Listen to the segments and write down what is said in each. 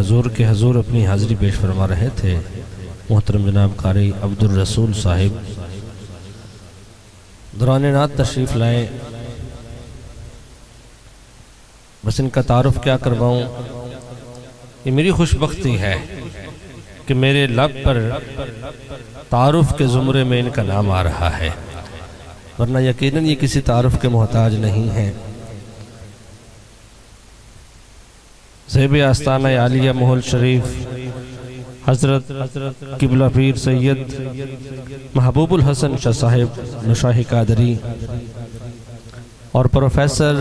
हजूर के हजूर अपनी हाज़िरी पेश फरमा रहे थे मोहतरम जनाब कारी अब्दुल रसूल साहिब दौरान नात तशरीफ़ लाए। बस इनका तारुफ क्या करवाऊँ, ये मेरी खुशबख्ती है कि मेरे लब पर तारुफ के ज़ुमरे में इनका नाम आ रहा है, वरना यकीनन ये किसी तारुफ के मोहताज नहीं हैं। ज़ेब आस्ताना आलिया मोहल शरीफ हज़रत किबला पीर सैयद महबूबुल हसन शाह साहिब नशाही कादरी और प्रोफेसर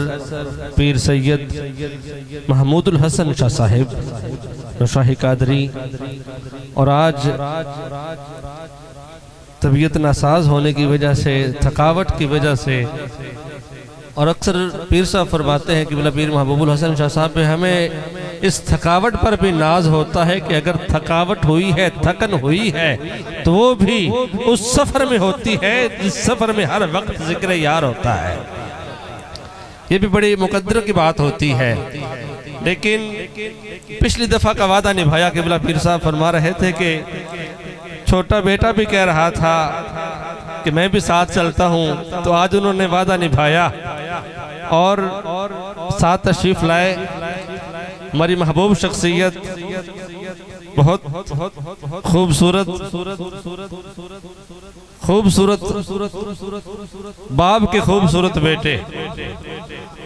पीर सैयद महमूदुल हसन शाह साहिब नशाही कादरी, और आज तबीयत नासाज होने की वजह से, थकावट की वजह से, और अक्सर पीर साहब फरमाते हैं कि बिला पीर महबूबुल हसन शाह साहब पे हमें इस थकावट पर भी नाज होता है कि अगर थकावट हुई है, थकन हुई है, तो वो भी उस सफ़र में होती है जिस सफ़र में हर वक्त जिक्र यार होता है। ये भी बड़ी मुकद्दर की बात होती है। लेकिन पिछली दफ़ा का वादा निभाया कि बिला पीर साहब फरमा रहे थे कि छोटा बेटा भी कह रहा था कि मैं भी साथ चलता हूँ, तो आज उन्होंने वादा निभाया और साथ तशरीफ लाए। हमारी महबूब शख्सियत, बहुत खूबसूरत बाप के खूबसूरत बेटे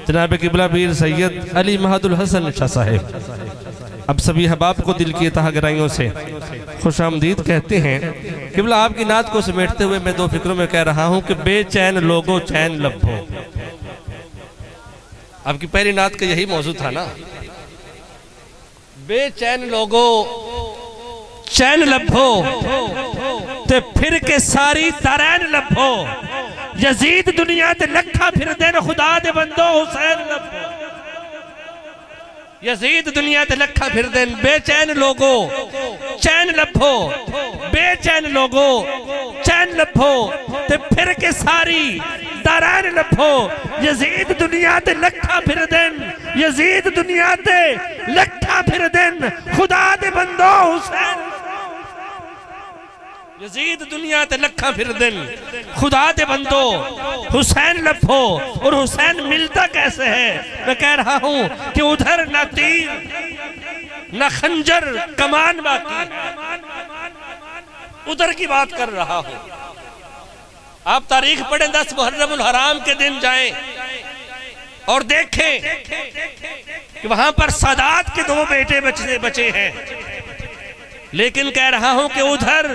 जनाब किबला पीर सैयद अली महदुल हसन शाह साहिब अब सभी अहबाब को दिल की तह गहराइयों से खुशामदीद कहते हैं। किबला आपकी नात को समेटते हुए मैं दो फिक्रों में कह रहा हूँ कि बेचैन लोगों चैन लभो। आपकी पहली नात का यही मौजू था ना, बेचैन लोगों चैन लभो ते फिर के सारी तरैन लभो। यजीद दुनिया ते लखा फिर देन खुदा दे बंदो हुसैन लभो। यजीद दुनिया ते लखा फिर देन बेचैन लोगों चैन लभो, बेचैन लोगों चैन लभो ते फिर के सारी तरैन लभो। यजीद दुनिया ते लखा फिर देन, यजीद दुनिया ते लखा फिर देन खुदा दे बंदो हुसैन। यजीद दुनिया ते लखा फिर दिन खुदा दे बंदो हुसैन लभो। और हुसैन मिलता कैसे है? मैं कह रहा हूं कि उधर ना तीर ना खंजर कमान बाकी है, उधर की बात कर रहा हूं। आप तारीख पढ़ें, 10 मुहर्रमुल हराम के दिन जाएं और देखें कि वहां पर सादात के 2 बेटे बचे हैं। लेकिन कह रहा हूं कि उधर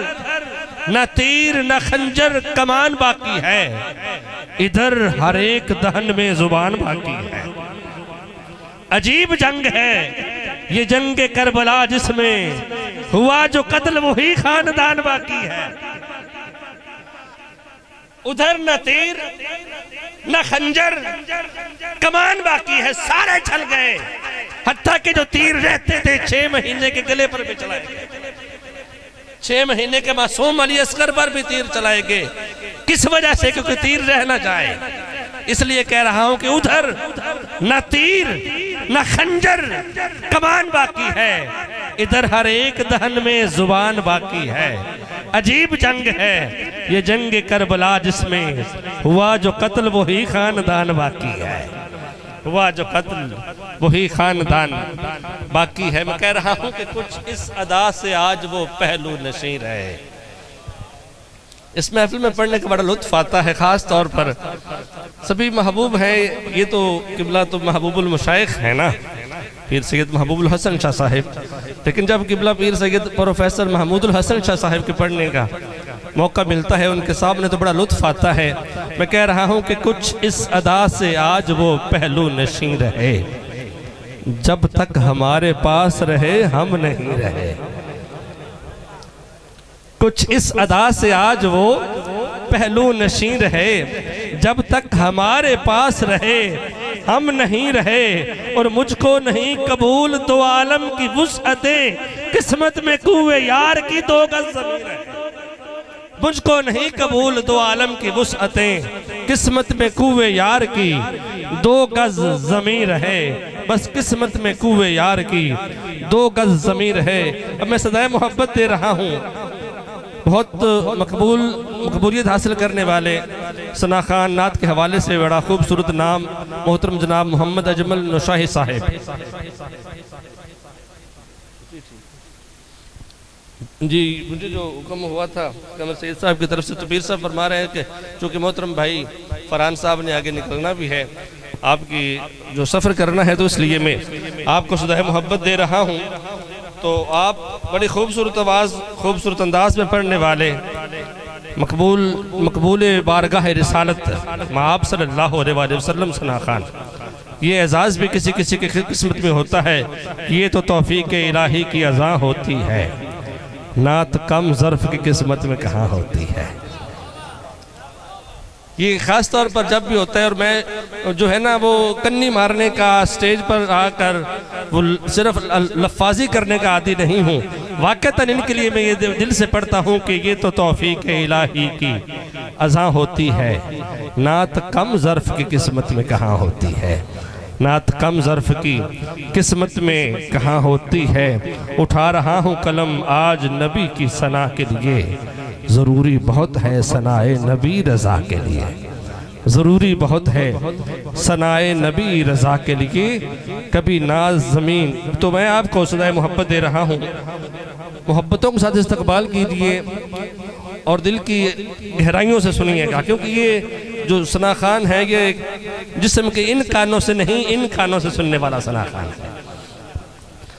न तीर न खंजर कमान बाकी है, इधर हर एक दहन में जुबान बाकी है। अजीब जंग है ये जंग करबला, जिसमें हुआ जो कत्ल वही खानदान बाकी है। उधर न तीर न खंजर कमान बाकी है, सारे चल गए। हत्ता के जो तीर रहते थे 6 महीने के गले पर भी चलाए गए, 6 महीने के मासूम अली असगर पर भी तीर चलाए गए। किस वजह से? क्योंकि तीर रह ना जाए। इसलिए कह रहा हूं कि उधर न तीर न खंजर कमान बाकी है, इधर हर एक दहन में जुबान बाकी है। अजीब जंग है ये जंग करबला, जिसमें हुआ जो कत्ल वही खानदान बाकी है, हुआ जो कत्ल वही खानदान बाकी है। मैं कह रहा हूं कि कुछ इस अदा से आज वो पहलू नशीं रहे। इस महफिल में पढ़ने का बड़ा लुत्फ आता है, खास तौर पर सभी महबूब हैं। ये तो किबला तो महबूबुल मशाइख है ना, पीर सैयद महबूबुल हसन शाह साहिब। लेकिन जब किबला पीर सैयद प्रोफेसर महमूदुल हसन शाह साहिब के पढ़ने का मौका मिलता है उनके सामने, तो बड़ा लुत्फ आता है। मैं कह रहा हूं कि कुछ इस अदा से आज वो पहलू नशीं रहे, जब तक हमारे पास रहे हम नहीं रहे। कुछ इस अदा से आज वो पहलू नशीं रहे, जब तक हमारे पास रहे हम नहीं रहे। और मुझको नहीं कबूल तो आलम की वुसअतें, किस्मत में कुए यार की 2 गज ज़मीन है। मुझको नहीं कबूल 2 आलम की वुसअतें, किस्मत में कुए यार की 2 गज ज़मीन है। बस किस्मत में कुए यार की 2 गज ज़मीर है। अब मैं सदाए मोहब्बत दे रहा हूँ। बहुत मकबूलियत हासिल करने वाले सना खान नात के हवाले से बड़ा खूबसूरत नाम मोहतरम जनाब मोहम्मद अजमल नौशाही साहिब जी। मुझे जो हुक्म हुआ था कमर सैयद साहब की तरफ से, तो पीर साहब फरमा रहे हैं कि चूँकि मोहतरम भाई फरहान साहब ने आगे निकलना भी है, आपकी जो सफ़र करना है, तो इसलिए मैं आपको सदाए मोहब्बत दे रहा हूँ। तो आप बड़ी खूबसूरत आवाज़ खूबसूरत अंदाज में पढ़ने वाले मकबूल बारगाह रिसालत माब सल्लल्लाहु अलैहि वसल्लम सना खान, ये एजाज़ भी किसी किसी की किस्मत में होता है। ये तो तौफीक इलाही की अज़ा होती है, नात कम ज़र्फ़ की किस्मत में कहाँ होती है। ये ख़ास तौर पर जब भी होता है, और मैं जो है ना वो कन्नी मारने का स्टेज पर आकर वो सिर्फ लफ्फ़ाज़ी करने का आदी नहीं हूँ। वाक़तन इनके लिए मैं ये दिल से पढ़ता हूँ कि ये तो तौफ़ीक इलाही की अज़ा होती है, नात कम ज़र्फ़ की किस्मत में कहाँ होती है, नात कम ज़र्फ़ की किस्मत में कहाँ होती है। उठा रहा हूँ कलम आज नबी की सना के लिए, ज़रूरी बहुत है सनाए नबी रज़ा के लिए, ज़रूरी बहुत है सनाए नबी रज़ा के लिए। कभी नाज ज़मीन, तो मैं आपको सदाए मोहब्बत दे रहा हूँ। मोहब्बतों के साथ इस्तकबाल कीजिए और दिल की गहराइयों से सुनिएगा, क्योंकि ये जो सना खान है ये जिस्म के इन कानों से नहीं, इन कानों से सुनने वाला सना खान है।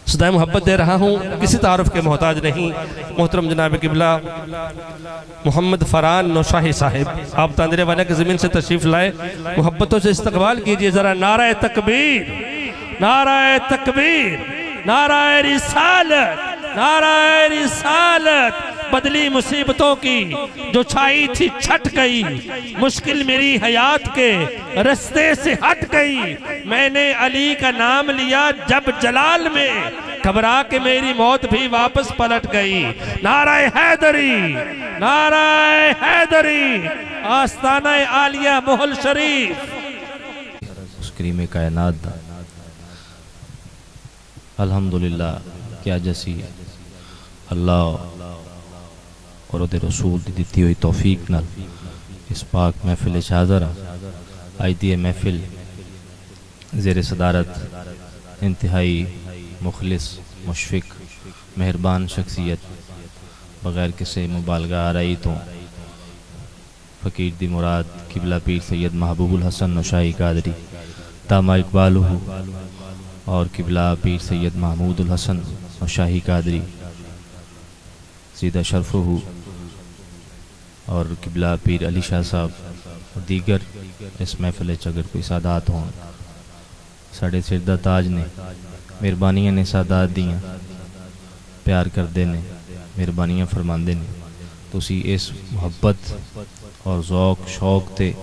सदाए मोहब्बत दे रहा हूँ, किसी तारुफ के मोहताज नहीं। मोहतरम जनाब किबला मोहम्मद फरहान नौशाही साहिब, आप तांदरे वाले की ज़मीन से तशरीफ़ लाए, मोहब्बतों से इस्तकबाल कीजिए ज़रा। नाराए तकबीर, नाराए तकबीर, नाराए रिसालत, नाराए रिसालत। बदली मुसीबतों की जो छाई थी छट गई, मुश्किल मेरी हयात के रास्ते से हट गई। मैंने अली का नाम लिया जब जलाल में, घबरा के मेरी मौत भी वापस पलट गई। नाराए हैदरी, नाराए हैदरी, आस्ताना आलिया मोहल शरीफ। उस करीम कायनात अल्हम्दुलिल्लाह क्या जसी अल्लाह और उहदे रसूल दी दित्ती हुई तौफीक नाल इस पाक महफिल हाज़र आज दी महफिल ज़ेरे सदारत इंतहाई मुखलिस मुशफ़िक मेहरबान शख्सियत बग़ैर किसी मुबालगा आरई तो फ़कीर दी मुराद किबला पीर सैयद महबूबुल हसन नौशाही कादरी तामा इकबालुहु और किबला पीर सैयद महमूदुल हसन नौशाही कादरी सीधा शरफ़ुहु और किबला पीर अली शाह साहब और दीगर इस महफिल अगर कोई सादात हों, साढ़े सिर दा ताज ने, मेहरबानियां ने सादात दियां, प्यार करते ने, मेहरबानियां फरमाते ने। तुसी इस मुहब्बत और ज़ौक शौक ते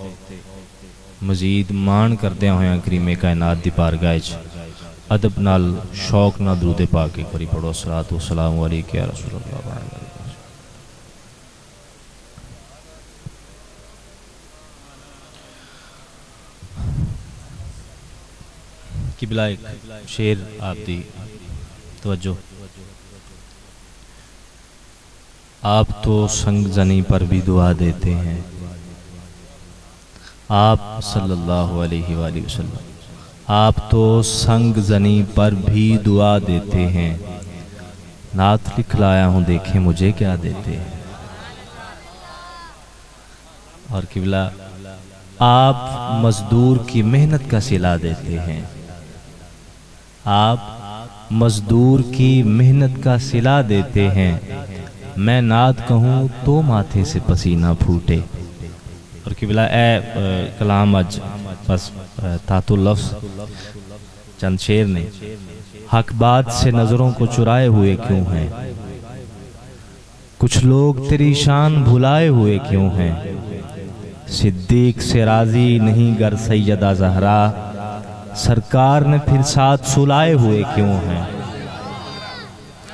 मजीद मान करदे होया करीमे कायनात दी बारगाह च अदब नाल शौक नाल दुरूद पाक एक बारी पढ़ो। सलातो व सलाम अलैका या रसूलल्लाह। किबला एक शेर आप दी तवज्जो। आप तो संग जनी पर भी दुआ देते हैं, आप सल्लल्लाहु अलैहि वसल्लम, आप तो संग जनी पर भी दुआ देते हैं। नात लिख लाया हूँ देखें मुझे क्या देते हैं। और किबला आप मजदूर की मेहनत का सिला देते हैं, आप मजदूर की मेहनत का सिला देते हैं। मैं नात कहूँ तो माथे से पसीना फूटे। और किबला ए कलाम अज बस तातुल लफ्ज़ चंद शेर ने। हक बात से नज़रों को चुराए हुए क्यों हैं, कुछ लोग तेरी शान भुलाए हुए क्यों हैं। सिद्दीक से राजी नहीं गर सैयदा ज़हरा, सरकार ने फिर साथ सुलाए हुए क्यों हैं।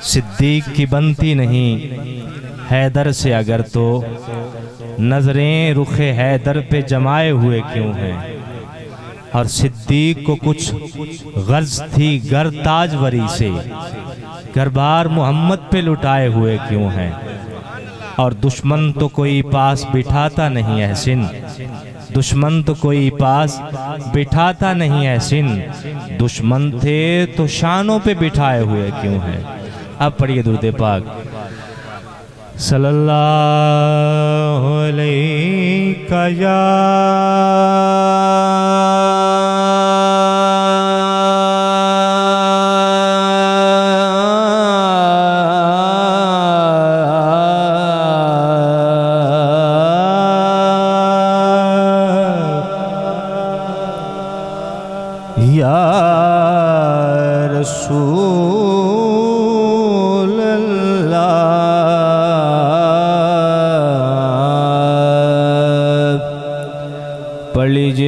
सिद्दीक की बनती नहीं हैदर से अगर तो, नजरें रुखे हैदर पे जमाए हुए क्यों हैं। और सिद्दीक को कुछ गर्ज थी गर्ताजवरी से, घरबार मोहम्मद पे लुटाए हुए क्यों हैं। और दुश्मन तो कोई पास बिठाता नहीं एहसिन, दुश्मन तो कोई पास बिठाता नहीं एहसिन, दुश्मन थे तो शानों पे बिठाए हुए क्यों हैं। अब पढ़िए दुरूद पाक सल्लल्लाहु अलैहि या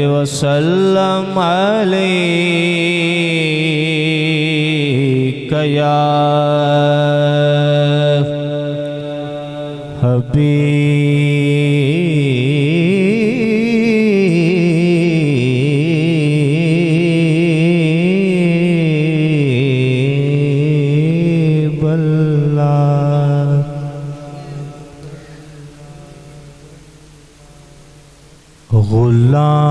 वसल्लम अलैका या हबीब अल्लाह। गुलाम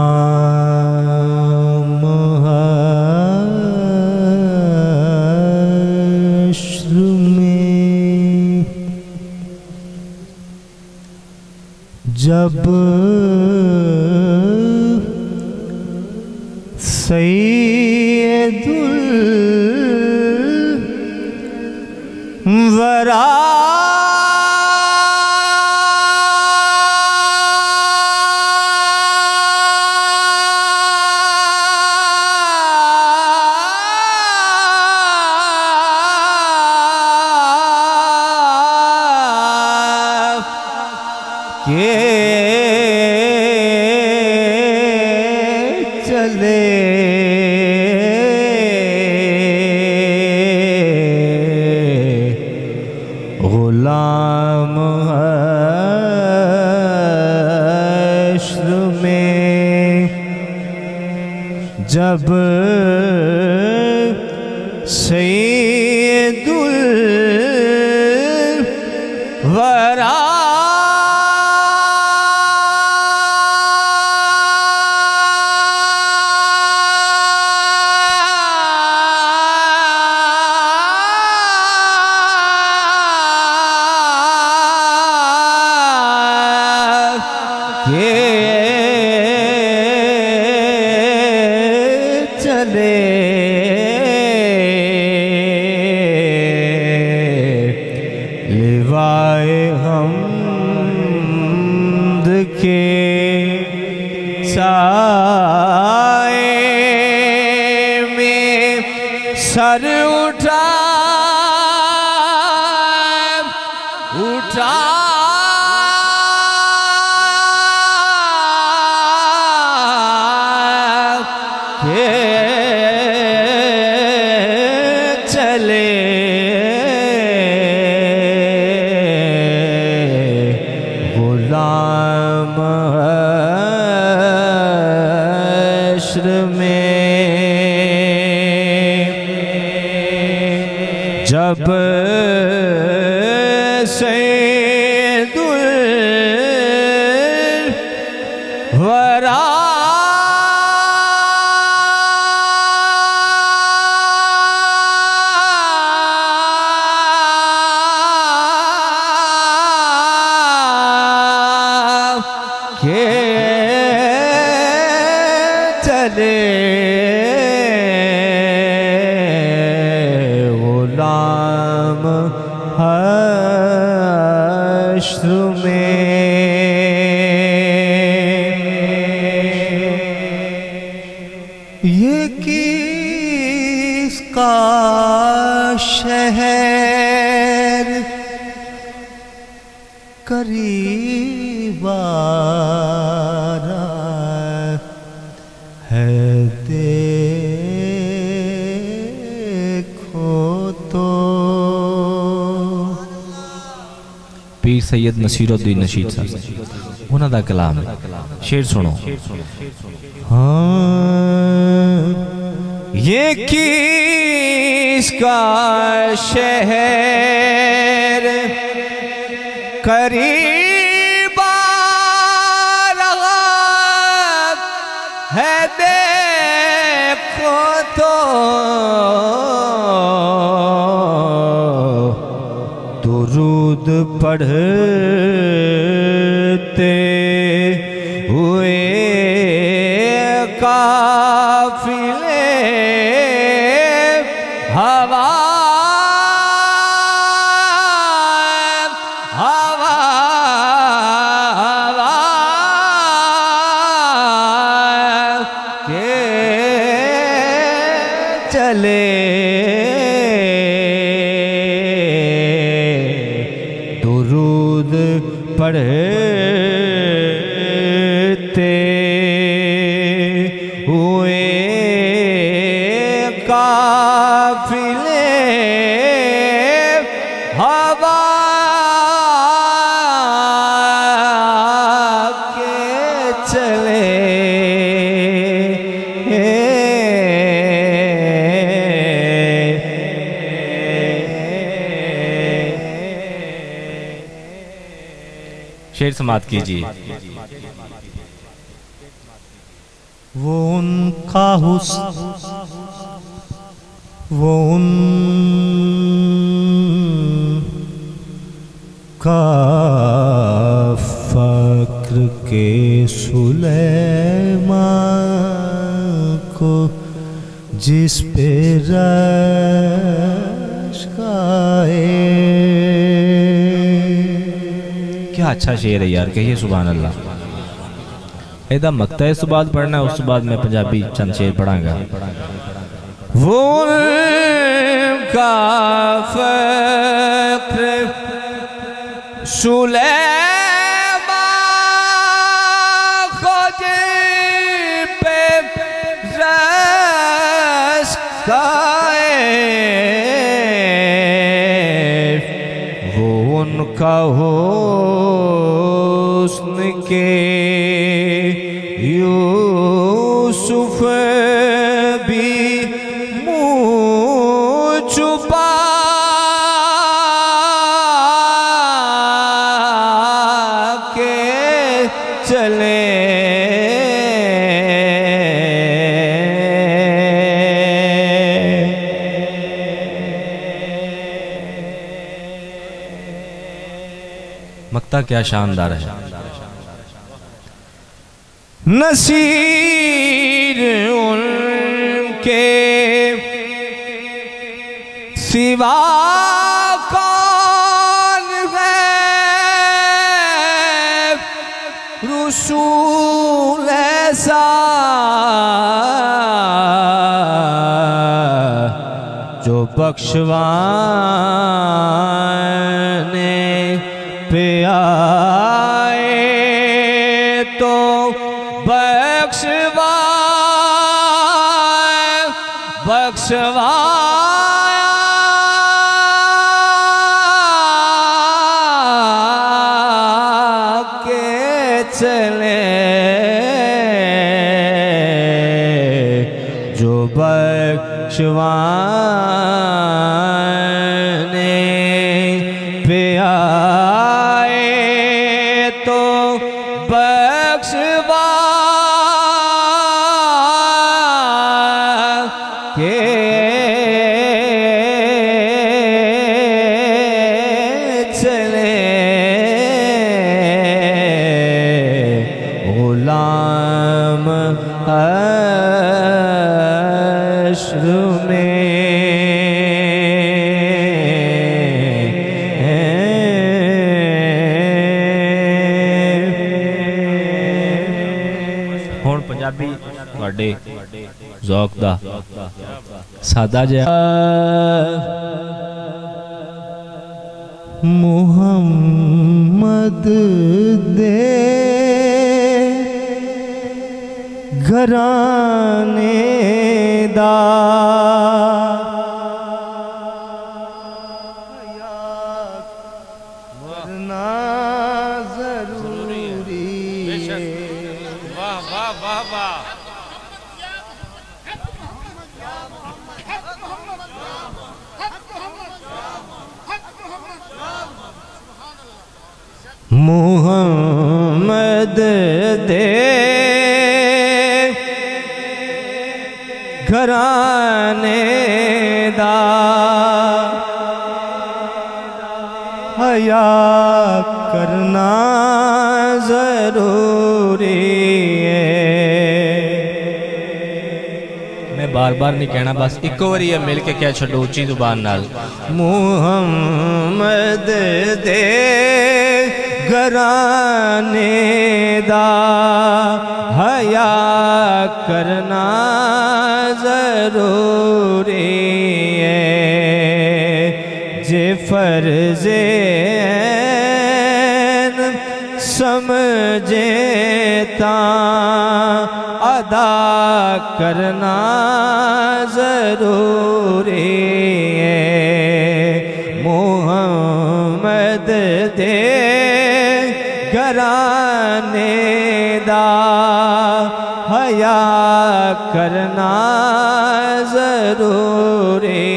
हश्र में जब सैयदुल वरा चले गुलाम हश्र में जब सैयदुल वरा चले लिवाए हमद के साए में सर उठा चले गुलाम हश्र में जब सैयदुल वरा चले गुलाम हश्र में ये किसका शहर करीबा है देखो तो। पीर सैयद नसीरुद्दीन नशीद साहब उन्हां दा कलाम है, शेर सुनो। हाँ ये किसका शहर करीब आ रहा है, देखो तो दुरूद पढ़ते हुए काफिले हवा हवा हवा के चले दुरूद पढ़ते हुए काफिले हवा के चले शेर समात कीजिए। वो उनका हुस्न, वो उनका फक्र के सुलेमान को जिस पे रश्काए। क्या अच्छा शेर है यार, कहिए सुभान अल्लाह। एदा मकता है सुबाद पढ़ना, उस बाद मैं पंजाबी चंद शेर पढ़ांगा। वो उनका फक्र सुलेमान खुद पे रश्काए। वो उनका हुस्न के यूसुफ भी मुँह छुपा के चले। मक्ता क्या शानदार है। नसीर उनके सिवा कौन है, रसूल ऐसा जो बख्शवाने पे आए तो बख्शवा के चले, जो बख्शवाने पे आए तो बख्शवा के चले। गुलाम हश्र में हुण पंजाबी तुहाडे ज़ौक दा सादा जिहा। मुहम्मद दे घराने दा वरना जरूरी है। वाह वाह वाह वाह। मुहम्मद दे घराने दा हया करना जरूरी है। मैं बार बार नहीं कहना, बस एक बारी है मिल के क्या छो उची जुबान नाल। मुहम्मद दे घराने दा हया करना जरूरी है। जे फर्ज़े समझे ता अदा करना जरूरी है। मुहम्मद दे घराने दा हया करना जरूरी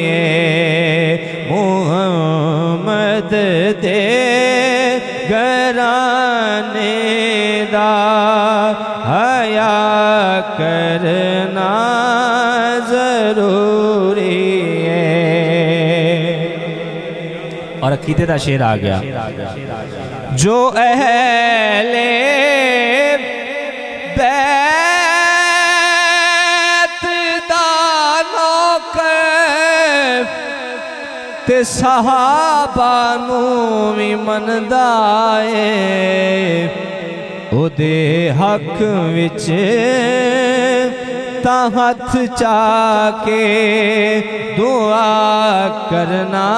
है। मुहम्मद दे घराने दा हया करना जरूरी है। और अकीदे का शेर आ गया। जो अहले बैत दा नौकर ते सहाबा नू भी मनदा है। ओदे हक विच ता हथ चाके दुआ करना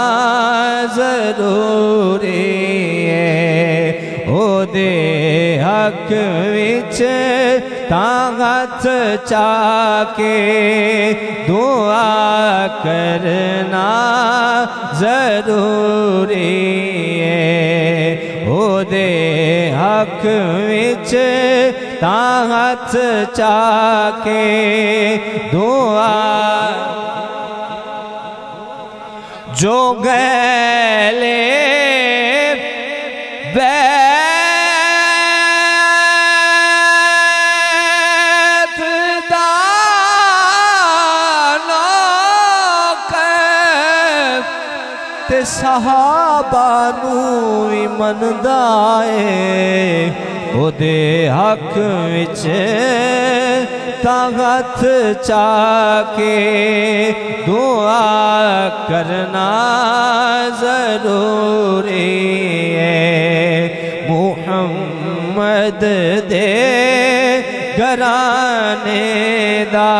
जरूरी है। ओदे हक विच ता हथ चाके दुआ करना जरूरी है। ओदे हक विच ता हथ चाके दुआ जो गले बैत दा नौकर ते सहाबा नू भी मनदा है। ओदे हक विच ता हथ चाके दुआ करना जरूरी है। मुहम्मद दे घराने दा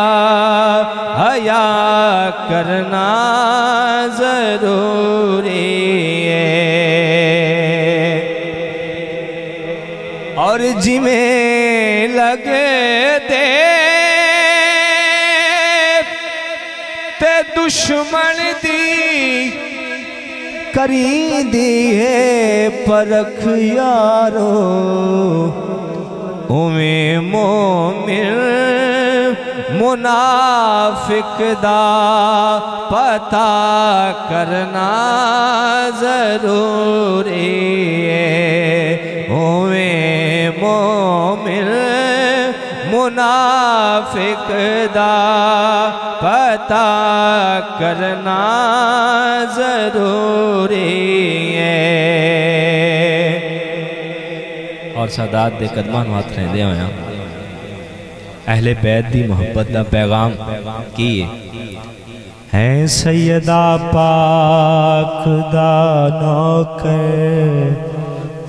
हया करना जरूरी है। और जिमें लगे दे ते दुश्मन दी करी दी है परख यारो। उमें मोमिन मुनाफिक दा पता करना जरूरी है। उमें मोमिन मुनाफिक दा पता करना जरूरी है। और सादात दे कदमां नूं हथ रहिंदे होया अहले बैत दी मोहब्बत दा पैगाम की है। सैयदा पाक दा नौकर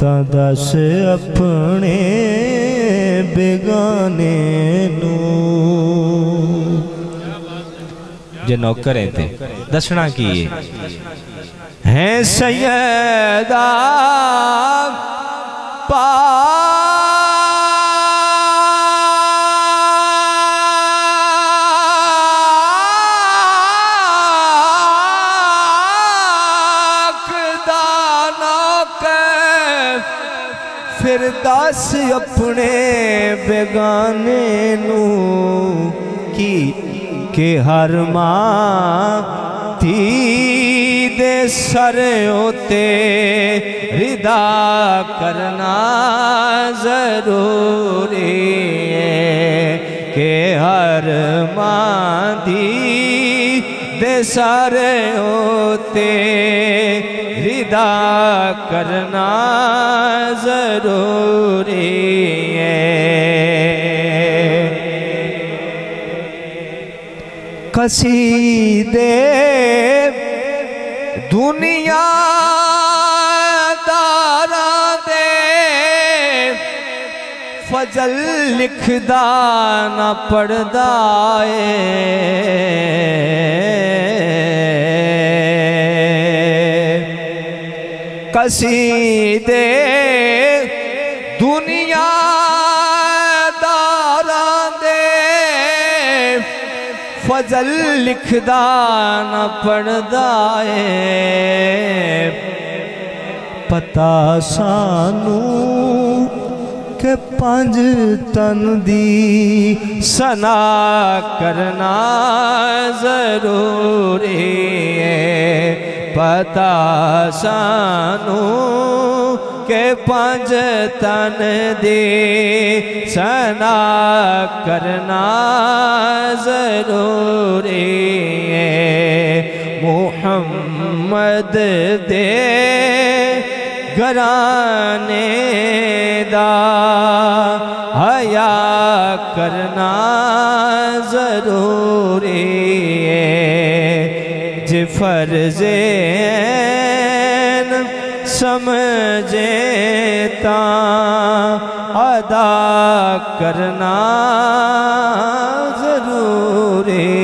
ता दस अपने बेगाने नू। जे नौकर है ते दसना की है। सैयदा फिर दस अपने बेगाने नू की के हर मां थी दे सर उते रिदा करना जरूरी है कि हर मांदी दे सर उते रिदा करना जरूरी है। कसीदे दुनिया दारा दे फजल लिखदा न पढ़दा कसीदे दुनिया दारा दे फजल लिखदा न पढ़दा पता सानू के पंज तन दी सना करना जरूरी है। पता सानू के पंज तन दी सना करना जरूरी है। मुहम्मद दे घराने दा हया करना जरूरी है। जे फर्ज़े समझे ता अदा करना जरूरी